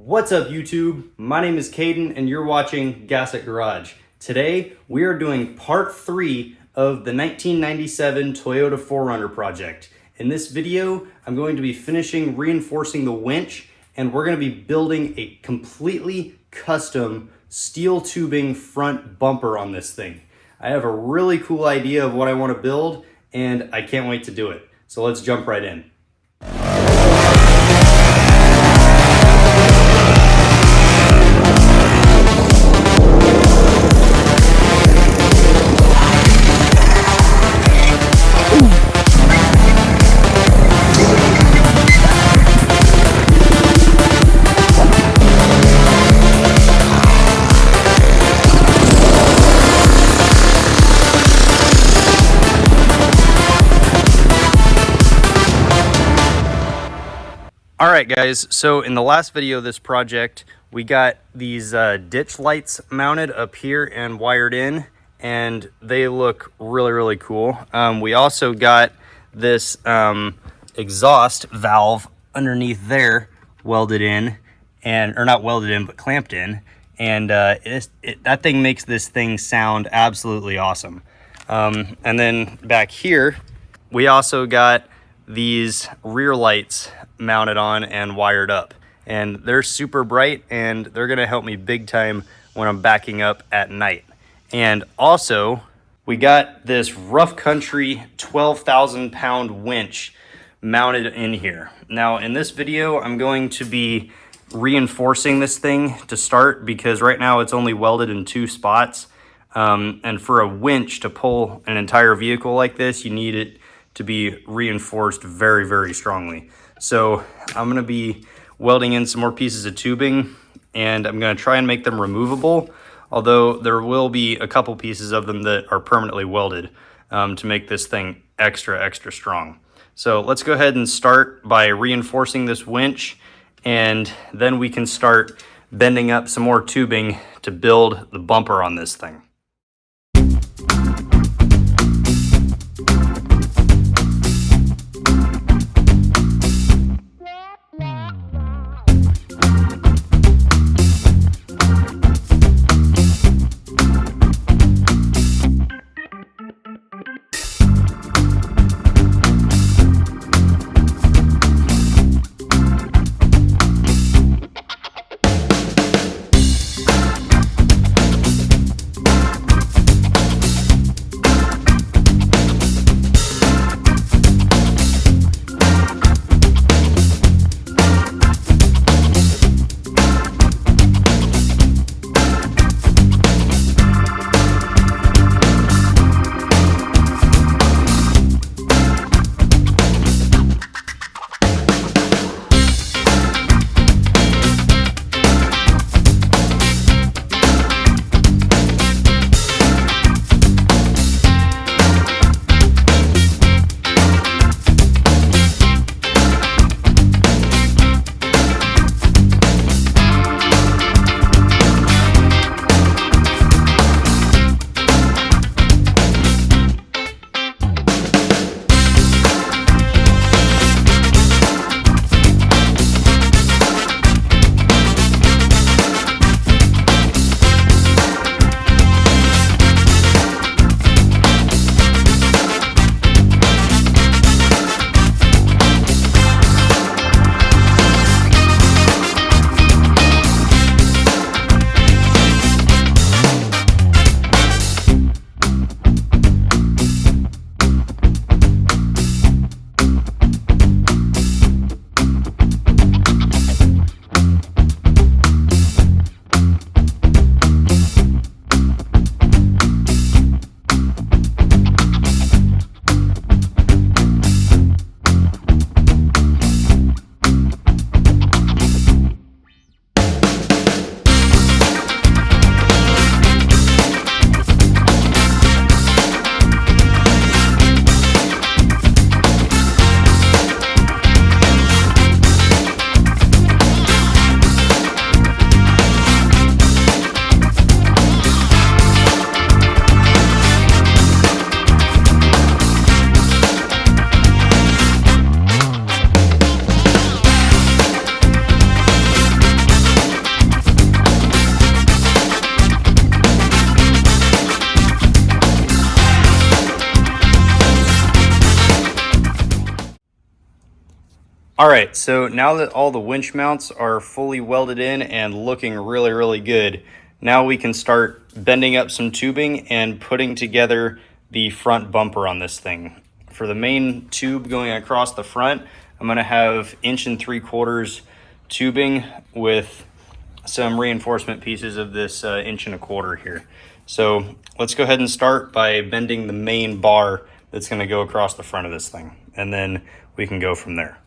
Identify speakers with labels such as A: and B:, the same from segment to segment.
A: What's up YouTube? My name is Caden and you're watching Gasset Garage. Today we are doing part 3 of the 1997 Toyota 4Runner project. In this video I'm going to be finishing reinforcing the winch and we're going to be building a completely custom steel tubing front bumper on this thing. I have a really cool idea of what I want to build and I can't wait to do it. So let's jump right in. Alright guys, so in the last video of this project, we got these ditch lights mounted up here and wired in, and they look really cool. We also got this exhaust valve underneath there welded in, or not welded in, but clamped in, and that thing makes this thing sound absolutely awesome. And then back here, we also got these rear lights mounted on and wired up, and they're super bright and they're gonna help me big time when I'm backing up at night. And also we got this rough country 12,000 pound winch mounted in here. Now in this video I'm going to be reinforcing this thing to start, because right now it's only welded in 2 spots, and for a winch to pull an entire vehicle like this, you need it to be reinforced very strongly. So I'm gonna be welding in some more pieces of tubing, and I'm gonna try and make them removable, although there will be a couple pieces of them that are permanently welded to make this thing extra strong. So let's go ahead and start by reinforcing this winch, and then we can start bending up some more tubing to build the bumper on this thing. All right, so now that all the winch mounts are fully welded in and looking really, really good, now we can start bending up some tubing and putting together the front bumper on this thing. For the main tube going across the front, I'm gonna have 1 3/4 tubing with some reinforcement pieces of this 1 1/4 here. So let's go ahead and start by bending the main bar that's gonna go across the front of this thing, and then we can go from there.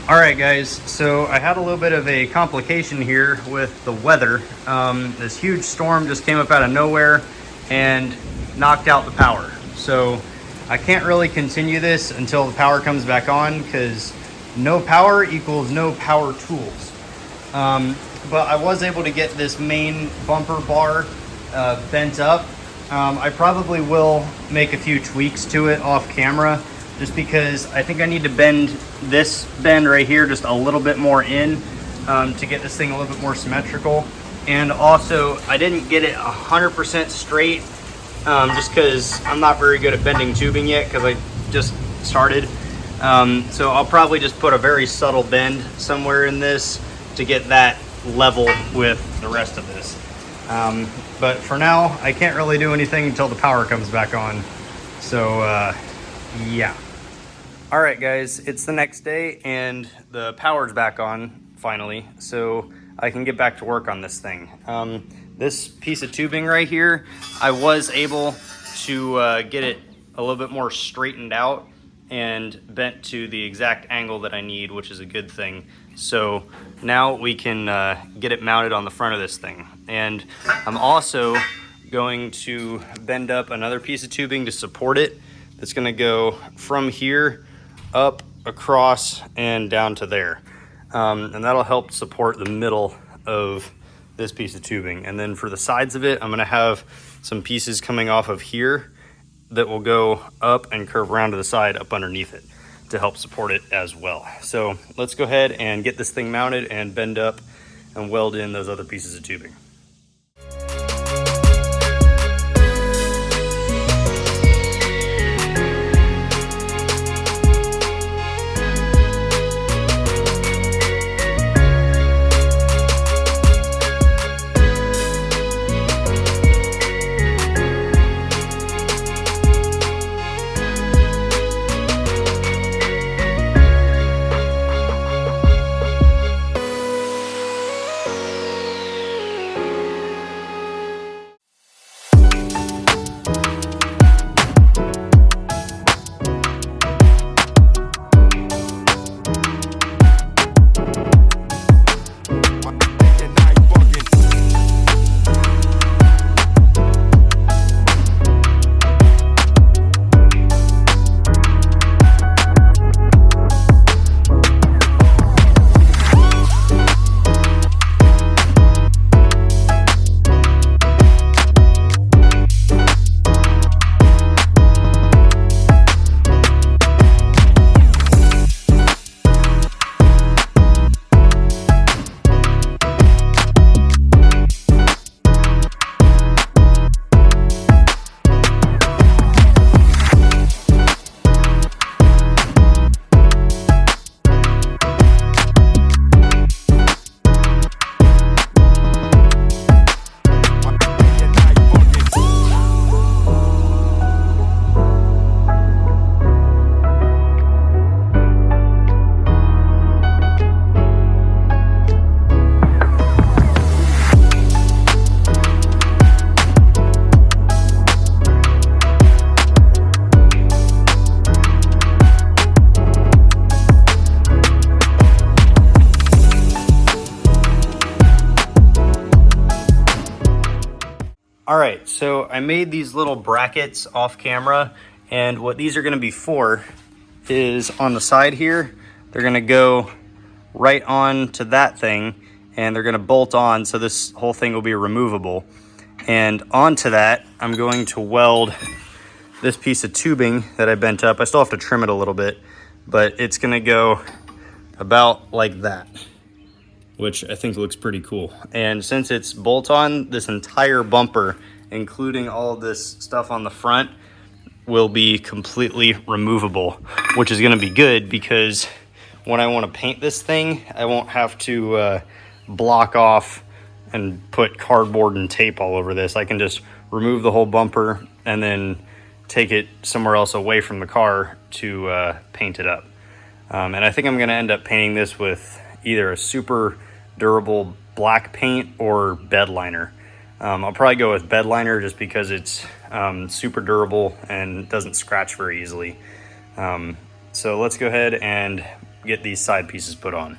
A: All right, guys, so I had a little bit of a complication here with the weather. This huge storm just came up out of nowhere and knocked out the power. So I can't really continue this until the power comes back on, because no power equals no power tools. But I was able to get this main bumper bar bent up. I probably will make a few tweaks to it off camera, just because I think I need to bend this bend right here just a little bit more in to get this thing a little bit more symmetrical. And also, I didn't get it 100% straight just because I'm not very good at bending tubing yet, because I just started. So I'll probably just put a very subtle bend somewhere in this to get that level with the rest of this. But for now, I can't really do anything until the power comes back on. So yeah. All right, guys, it's the next day and the power's back on finally, so I can get back to work on this thing. This piece of tubing right here, I was able to get it a little bit more straightened out and bent to the exact angle that I need, which is a good thing. So now we can get it mounted on the front of this thing. And I'm also going to bend up another piece of tubing to support it. That's gonna go from here up, across, and down to there. And that'll help support the middle of this piece of tubing. And then for the sides of it, I'm gonna have some pieces coming off of here that will go up and curve around to the side up underneath it to help support it as well. So let's go ahead and get this thing mounted and bend up and weld in those other pieces of tubing. So I made these little brackets off camera, and what these are gonna be for is on the side here, they're gonna go right on to that thing, and they're gonna bolt on, so this whole thing will be removable. And onto that, I'm going to weld this piece of tubing that I bent up. I still have to trim it a little bit, but it's gonna go about like that, which I think looks pretty cool. And since it's bolt-on, this entire bumper, including all of this stuff on the front, will be completely removable, which is gonna be good because when I wanna paint this thing, I won't have to block off and put cardboard and tape all over this. I can just remove the whole bumper and then take it somewhere else away from the car to paint it up. And I think I'm gonna end up painting this with either a super durable black paint or bed liner. I'll probably go with bed liner just because it's super durable and doesn't scratch very easily. So let's go ahead and get these side pieces put on.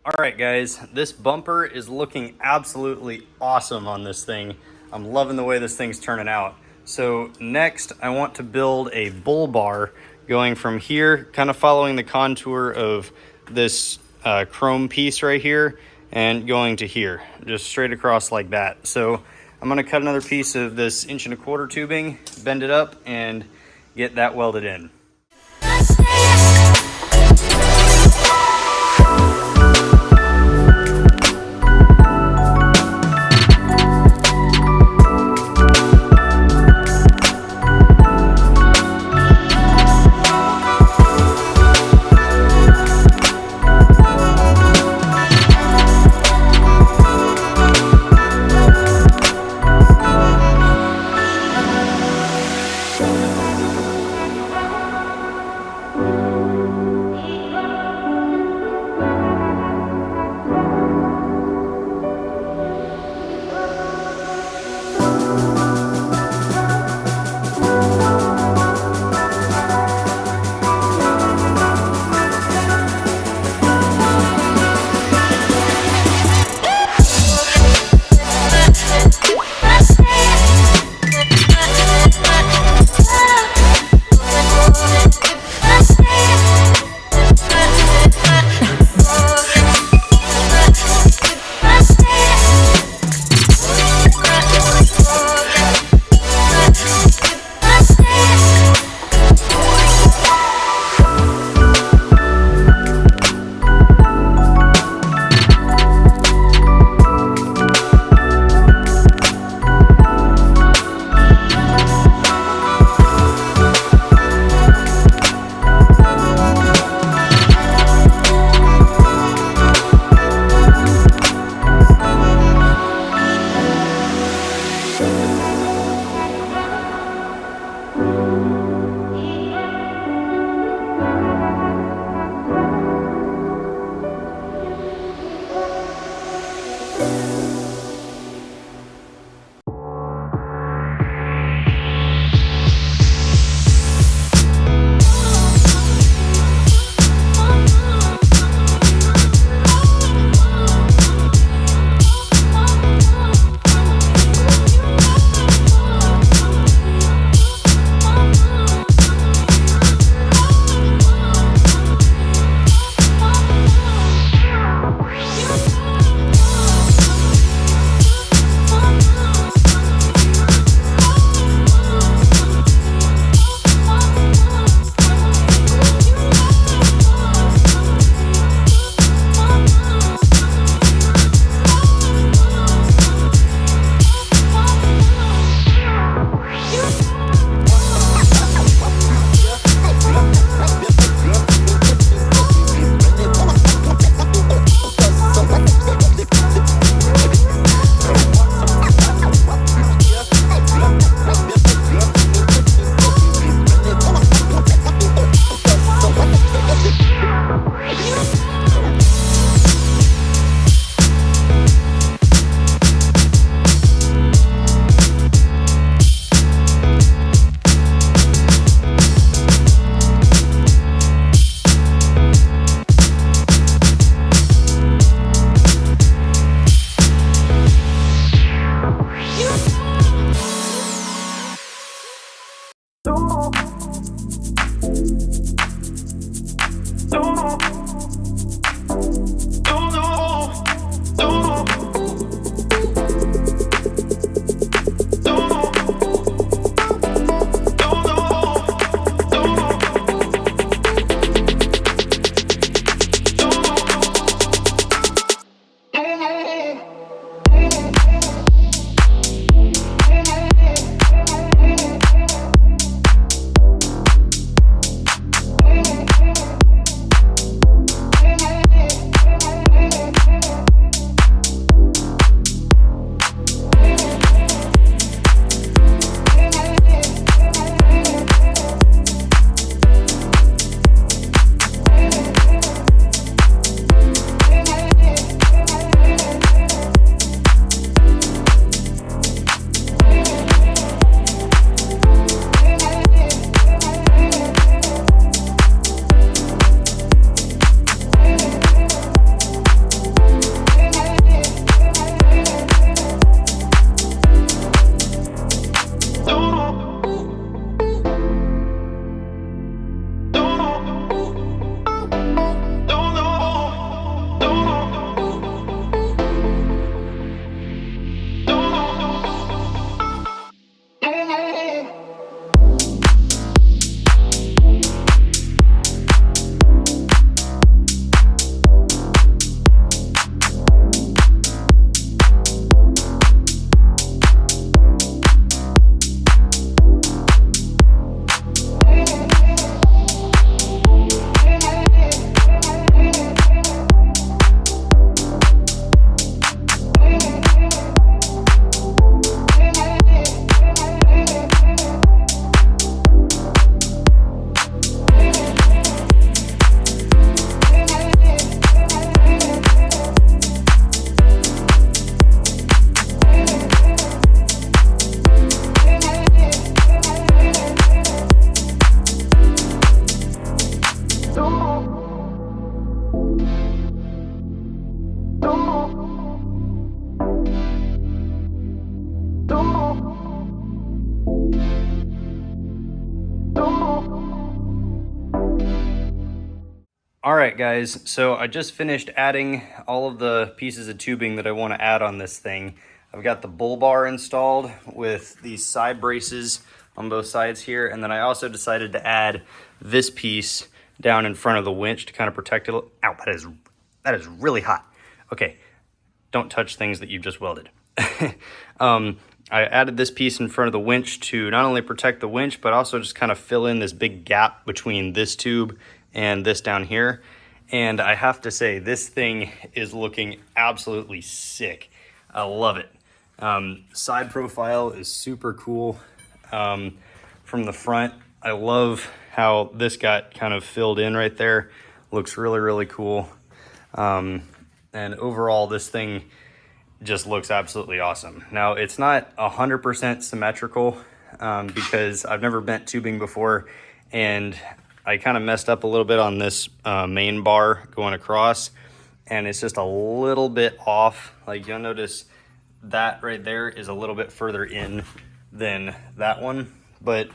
A: Alright guys, this bumper is looking absolutely awesome on this thing. I'm loving the way this thing's turning out. So next I want to build a bull bar going from here, kind of following the contour of this chrome piece right here and going to here, just straight across like that. So I'm going to cut another piece of this 1¼ inch tubing, bend it up, and get that welded in. All right, guys, so I just finished adding all of the pieces of tubing that I want to add on this thing. I've got the bull bar installed with these side braces on both sides here, and then I also decided to add this piece down in front of the winch to kind of protect it. Ow, that is really hot. Okay, don't touch things that you've just welded. I added this piece in front of the winch to not only protect the winch, but also just kind of fill in this big gap between this tube and this down here. And I have to say, this thing is looking absolutely sick. I love it. Side profile is super cool. From the front, I love how this got kind of filled in right there. Looks really, really cool. And overall, this thing just looks absolutely awesome. Now, it's not 100% symmetrical because I've never bent tubing before, and I kind of messed up a little bit on this main bar going across, and it's just a little bit off. Like, you'll notice that right there is a little bit further in than that one, but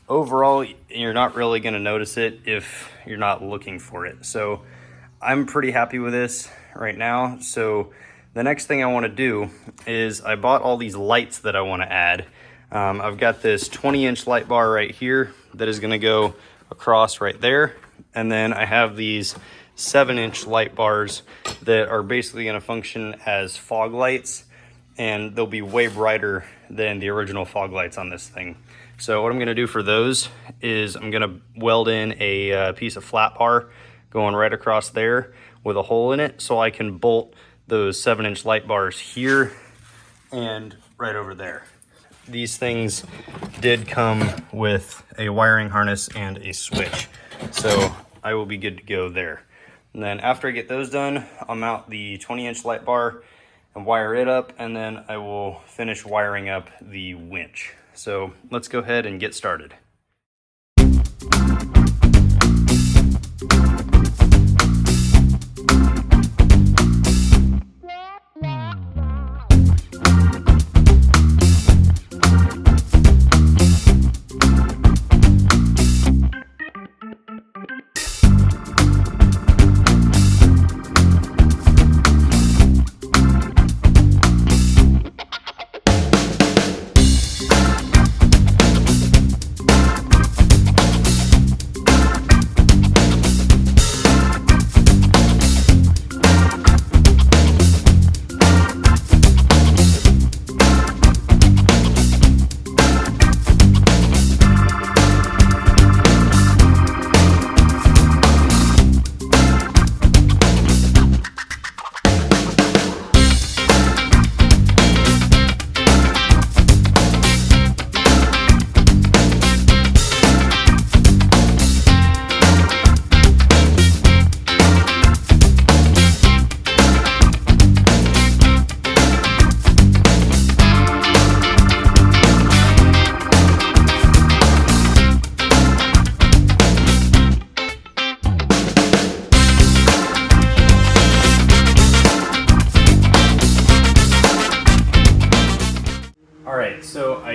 A: overall, you're not really going to notice it if you're not looking for it. So I'm pretty happy with this right now. So the next thing I want to do is I bought all these lights that I want to add. I've got this 20-inch light bar right here that is going to go across right there, and then I have these 7-inch light bars that are basically going to function as fog lights, and they'll be way brighter than the original fog lights on this thing. So what I'm going to do for those is I'm going to weld in a piece of flat bar going right across there with a hole in it, so I can bolt those 7-inch light bars here and right over there. These things did come with a wiring harness and a switch, so I will be good to go there. And then after I get those done, I'll mount the 20-inch light bar and wire it up, and then I will finish wiring up the winch. So let's go ahead and get started.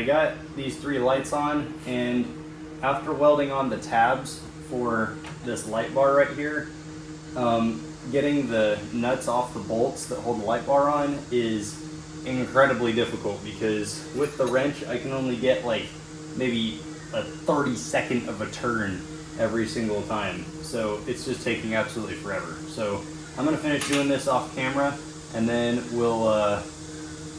A: I got these 3 lights on, and after welding on the tabs for this light bar right here, getting the nuts off the bolts that hold the light bar on is incredibly difficult, because with the wrench I can only get like maybe a 32nd of a turn every single time, so it's just taking absolutely forever. So I'm gonna finish doing this off camera, and then we'll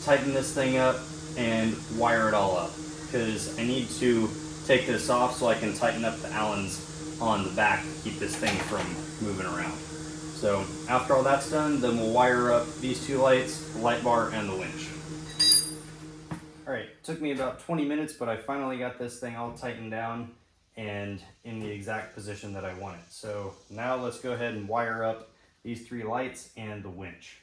A: tighten this thing up and wire it all up, because I need to take this off so I can tighten up the Allens on the back to keep this thing from moving around. So after all that's done, then we'll wire up these 2 lights, the light bar, and the winch. Alright, took me about 20 minutes, but I finally got this thing all tightened down and in the exact position that I want it. So now let's go ahead and wire up these 3 lights and the winch.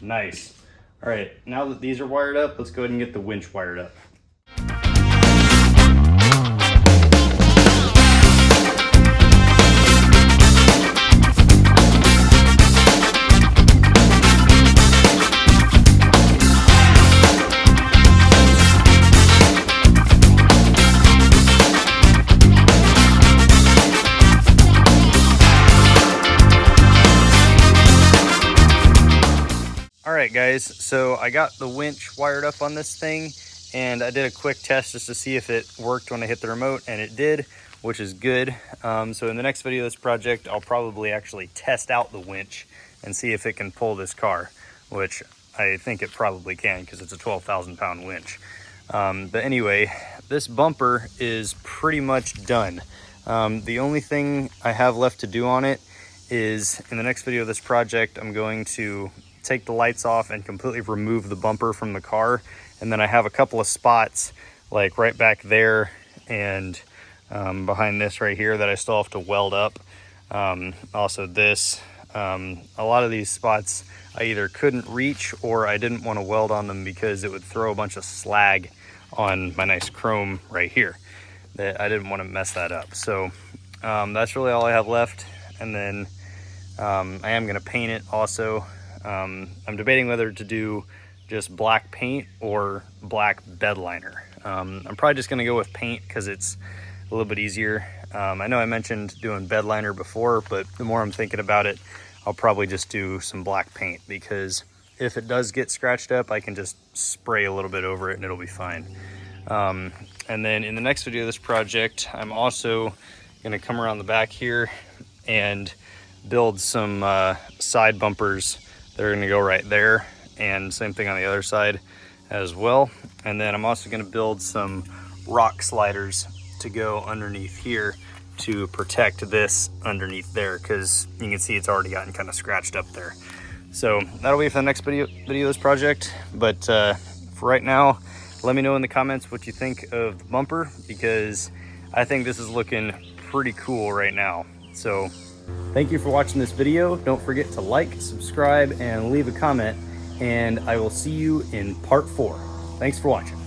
A: Nice. All right, now that these are wired up, let's go ahead and get the winch wired up. Alright guys, so I got the winch wired up on this thing, and I did a quick test just to see if it worked when I hit the remote, and it did, which is good. So in the next video of this project, I'll probably actually test out the winch and see if it can pull this car, which I think it probably can because it's a 12,000 pound winch. But anyway, this bumper is pretty much done. The only thing I have left to do on it is, in the next video of this project, I'm going to take the lights off and completely remove the bumper from the car, and then I have a couple of spots like right back there and behind this right here that I still have to weld up. Also this, a lot of these spots I either couldn't reach or I didn't want to weld on them because it would throw a bunch of slag on my nice chrome right here, that I didn't want to mess that up. So that's really all I have left, and then I am going to paint it also. I'm debating whether to do just black paint or black bed liner. I'm probably just going to go with paint because it's a little bit easier. I know I mentioned doing bed liner before, but the more I'm thinking about it, I'll probably just do some black paint, because if it does get scratched up, I can just spray a little bit over it and it'll be fine. And then in the next video of this project, I'm also going to come around the back here and build some side bumpers. They're going to go right there, and same thing on the other side as well. And then I'm also going to build some rock sliders to go underneath here to protect this underneath there, because you can see it's already gotten kind of scratched up there. So that'll be for the next video of this project. But for right now, let me know in the comments what you think of the bumper, because I think this is looking pretty cool right now. So thank you for watching this video. Don't forget to like, subscribe, and leave a comment, and I will see you in part 4. Thanks for watching.